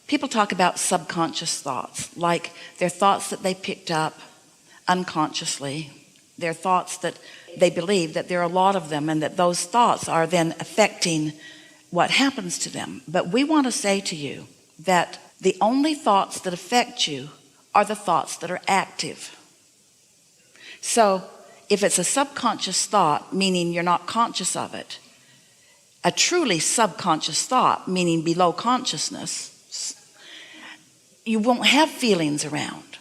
People talk about subconscious thoughts, like they're thoughts that they picked up unconsciously. They're thoughts that they believe that there are a lot of them, and that those thoughts are then affecting what happens to them. But we want to say to you that the only thoughts that affect you are the thoughts that are active. So if it's a subconscious thought, meaning you're not conscious of it, a truly subconscious thought, meaning below consciousness, you won't have feelings around,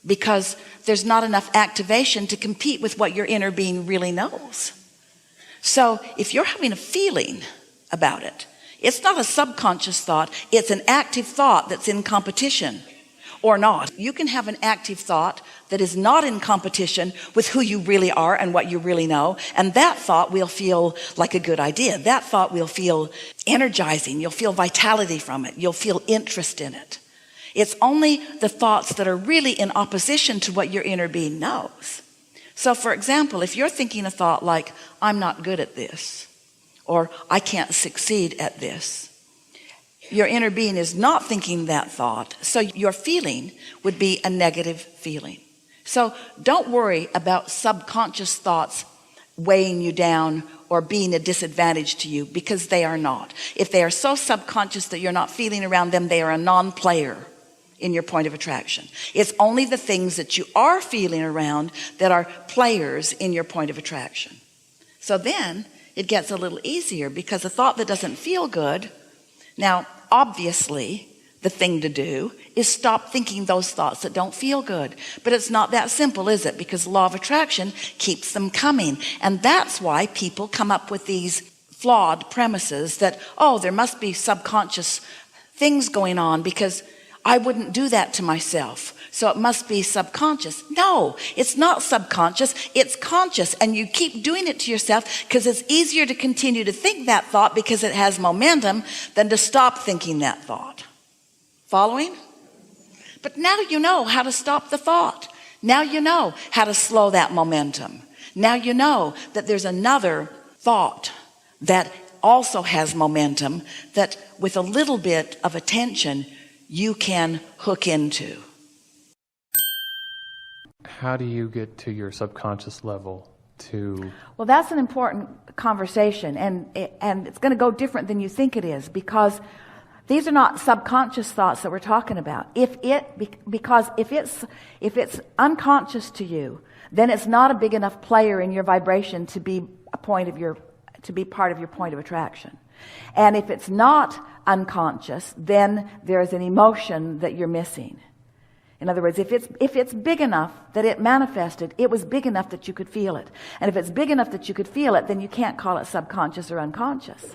because there's not enough activation to compete with what your inner being really knows. So if you're having a feeling about it, it's not a subconscious thought, it's an active thought that's in competition or not. You can have an active thought that is not in competition with who you really are and what you really know, and that thought will feel like a good idea. That thought will feel energizing. You'll feel vitality from it. You'll feel interest in it. It's only the thoughts that are really in opposition to what your inner being knows. So for example, if you're thinking a thought like, I'm not good at this, or I can't succeed at this, your inner being is not thinking that thought, so your feeling would be a negative feeling. So don't worry about subconscious thoughts weighing you down or being a disadvantage to you, because they are not. If they are so subconscious that you're not feeling around them, they are a non-player in your point of attraction. It's only the things that you are feeling around that are players in your point of attraction. So then it gets a little easier, because a thought that doesn't feel good, now obviously the thing to do is stop thinking those thoughts that don't feel good. But it's not that simple, is it? Because the law of attraction keeps them coming. And that's why people come up with these flawed premises that, oh, there must be subconscious things going on, because I wouldn't do that to myself, so it must be subconscious. No, it's not subconscious, it's conscious. And you keep doing it to yourself because it's easier to continue to think that thought because it has momentum than to stop thinking that thought. Following? But now you know how to stop the thought. Now you know how to slow that momentum. Now you know that there's another thought that also has momentum, that with a little bit of attention you can hook into. How do you get to your subconscious level to... Well, that's an important conversation, and it's going to go different than you think it is, because these are not subconscious thoughts that we're talking about. Because if it's unconscious to you, then it's not a big enough player in your vibration to be part of your point of attraction. And if it's not unconscious, then there's an emotion that you're missing. In other words, if it's big enough that it manifested, it was big enough that you could feel it. And if it's big enough that you could feel it, then you can't call it subconscious or unconscious.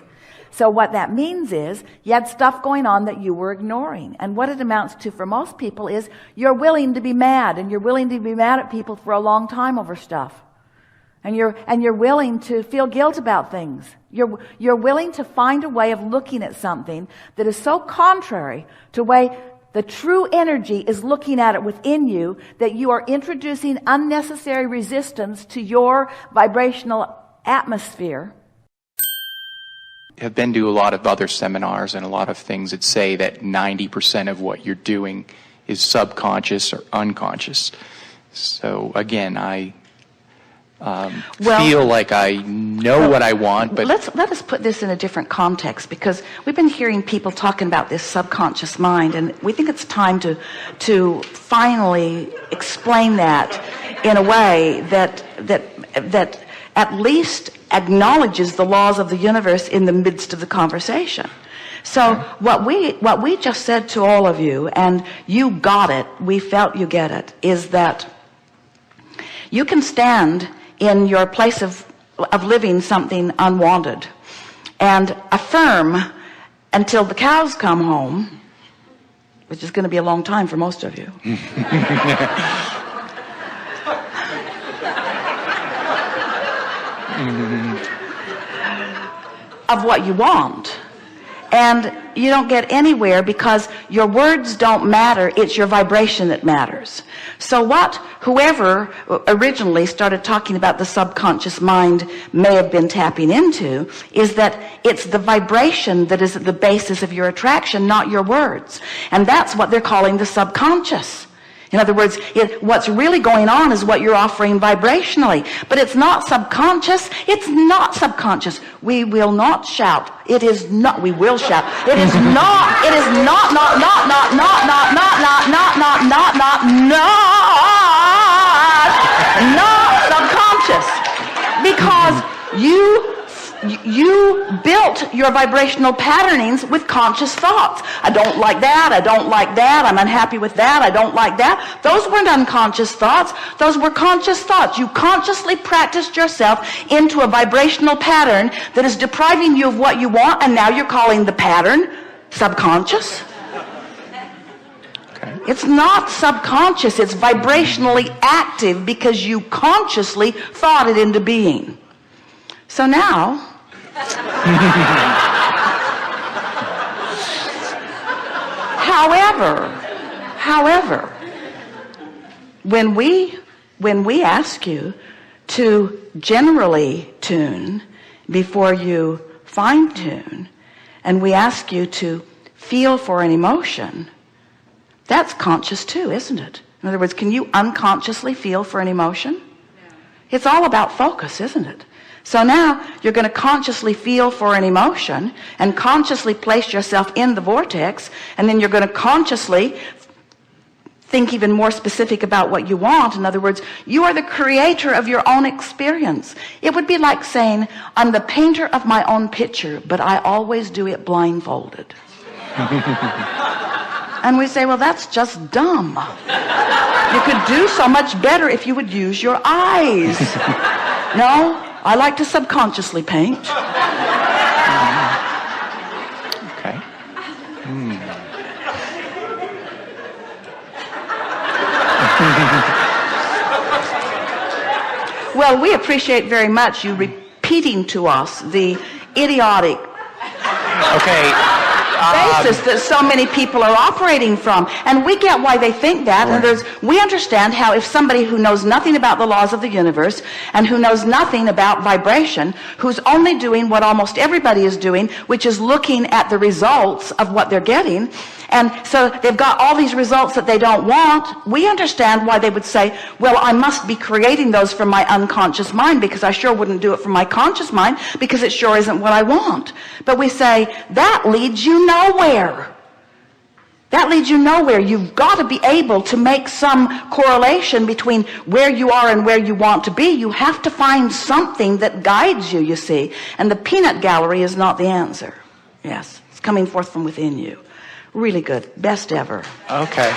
So what that means is you had stuff going on that you were ignoring. And what it amounts to for most people is you're willing to be mad, and you're willing to be mad at people for a long time over stuff. And you're willing to feel guilt about things. You're willing to find a way of looking at something that is so contrary to the way the true energy is looking at it within you, that you are introducing unnecessary resistance to your vibrational atmosphere. I've been to a lot of other seminars and a lot of things that say that 90% of what you're doing is subconscious or unconscious. So again, I feel like I know what I want, but let us put this in a different context, because we've been hearing people talking about this subconscious mind, and we think it's time to finally explain that in a way that at least acknowledges the laws of the universe in the midst of the conversation. So what we just said to all of you, and you got it, we felt you get it, is that you can stand in your place of living something unwanted and affirm until the cows come home, which is going to be a long time for most of you. Of what you want. And you don't get anywhere because your words don't matter. It's your vibration that matters. So whoever originally started talking about the subconscious mind may have been tapping into is that it's the vibration that is at the basis of your attraction, not your words. And that's what they're calling the subconscious. In other words, what's really going on is what you're offering vibrationally. But it's not subconscious. It's not subconscious. We will not shout. It is not, we will shout. It is not, it is not subconscious. Because you built your vibrational patternings with conscious thoughts. I don't like that. I don't like that. I'm unhappy with that. I don't like that. Those weren't unconscious thoughts. Those were conscious thoughts. You consciously practiced yourself into a vibrational pattern that is depriving you of what you want, and now you're calling the pattern subconscious. Okay. It's not subconscious. It's vibrationally active because you consciously thought it into being. So now, however, when we ask you to generally tune before you fine tune, and we ask you to feel for an emotion, that's conscious too, isn't it? In other words, can you unconsciously feel for an emotion? It's all about focus, isn't it? So now you're going to consciously feel for an emotion and consciously place yourself in the vortex, and then you're going to consciously think even more specific about what you want. In other words, you are the creator of your own experience. It would be like saying, I'm the painter of my own picture, but I always do it blindfolded. And we say, well, that's just dumb. You could do so much better if you would use your eyes. No? I like to subconsciously paint. Okay. Well, we appreciate very much you repeating to us the idiotic basis that so many people are operating from. And we get why they think that. Right. And we understand how if somebody who knows nothing about the laws of the universe and who knows nothing about vibration, who's only doing what almost everybody is doing, which is looking at the results of what they're getting, and so they've got all these results that they don't want, we understand why they would say, well, I must be creating those from my unconscious mind because I sure wouldn't do it from my conscious mind because it sure isn't what I want. But we say, that leads you nowhere. That leads you nowhere. You've got to be able to make some correlation between where you are and where you want to be. You have to find something that guides you, you see. And the peanut gallery is not the answer. Yes, it's coming forth from within you. Really good. Best ever. Okay.